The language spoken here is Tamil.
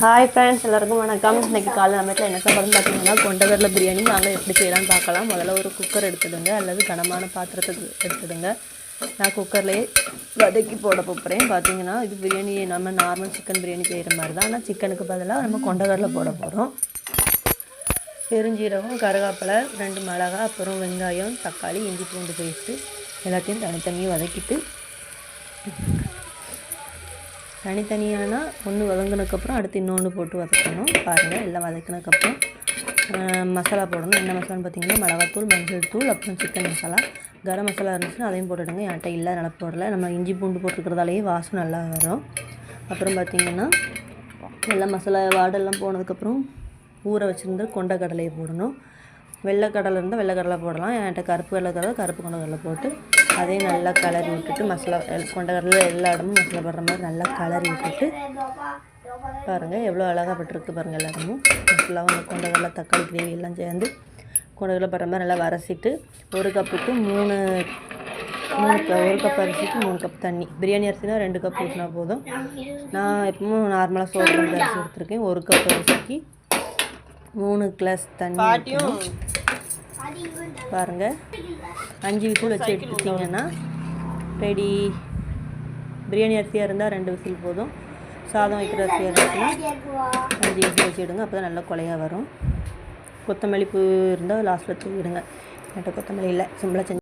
ஹாய் ஃப்ரெண்ட்ஸ், எல்லாருக்கும் வணக்கம். இன்றைக்கி காலை நம்மட்டில் என்ன சாப்பாடுன்னு பார்த்தீங்கன்னா கொண்டக்கடலை பிரியாணி. நாங்கள் எப்படி செய்யலான்னு பார்க்கலாம். முதல்ல ஒரு குக்கர் எடுத்துடுங்க, அல்லது கனமான பாத்திரத்துக்கு எடுத்துடுங்க. நான் குக்கர்லேயே வதக்கி போட போகிறேன். பார்த்தீங்கன்னா இது பிரியாணி நம்ம நார்மல் சிக்கன் பிரியாணி செய்கிற மாதிரி தான். ஆனால் சிக்கனுக்கு பதிலாக நம்ம கொண்டக்கடலை போட போகிறோம். பெருஞ்சீரகம், கருவேப்பிலை, 2 மிளகாய், அப்புறம் வெங்காயம், தக்காளி, இஞ்சி பூண்டு பேஸ்ட்டு எல்லாத்தையும் தனித்தனியாக வதக்கிட்டு தனித்தனியானா ஒன்று வதங்கினதுக்கப்புறம் அடுத்து இன்னொன்று போட்டு வதக்கணும். பாருங்கள், எல்லாம் வதக்கினதுக்கப்புறம் மசாலா போடணும். என்ன மசாலான்னு பார்த்தீங்கன்னா மிளகாத்தூள், மஞ்சள் தூள், அப்புறம் சிக்கன் மசாலா, கரம் மசாலா இருந்துச்சுன்னா அதையும் போட்டுவிடுங்க. என்கிட்ட இல்லை, நல்லா போடல. நம்ம இஞ்சி பூண்டு போட்டுருக்கிறதாலேயே வாசம் நல்லா வரும். அப்புறம் பார்த்திங்கன்னா எல்லாம் மசாலா வாடெல்லாம் போனதுக்கப்புறம் ஊற வச்சுருந்து கொண்டக்கடலையை போடணும். வெள்ளைக்கடலை இருந்தால் வெள்ளைக்கடலை போடலாம். என்கிட்ட கருப்பு வெள்ளைக்கடலை, கருப்பு கொண்டக்கடலை போட்டு அதையும் நல்லா கிளறி விட்டுட்டு மசாலா கொண்டக்கடலை எல்லா இடமும் மசாலா படுற மாதிரி நல்லா கிளறி விட்டுட்டு பாருங்கள் எவ்வளோ அழகாக பட்டிருக்கு பாருங்கள். எல்லா இடமும் மசாலாவும் கொண்டக்கடலை, தக்காளி கிரேவி எல்லாம் சேர்ந்து கொண்டக்கடலை படுற மாதிரி நல்லா வரைச்சிட்டு ஒரு கப்புக்கு 1 கப் அரிசிக்கு 3 கப் தண்ணி. பிரியாணி அரிசினா 2 கப் ஊற்றினா போதும். நான் எப்பவும் நார்மலாக சோறு அரிசி எடுத்துருக்கேன். 1 கப் அரிசிக்கு 3 கிளாஸ் தண்ணி. பாருங்கள், 5 விசில் வச்சு எடுத்துட்டிங்கன்னா ரெடி. பிரியாணி அரிசியாக இருந்தால் 2 விசில் போதும். சாதம் வைக்கிற அரிசியாக இருந்துச்சுன்னா 5 விசில் வச்சு விடுங்க. அப்போ தான் நல்லா கொலையாக வரும். கொத்தமல்லி பூ இருந்தால் லாஸ்ட்டில் தூவிடுங்க. என்கிட்ட கொத்தமல்லி இல்லை, சிம்பிளாக செஞ்சு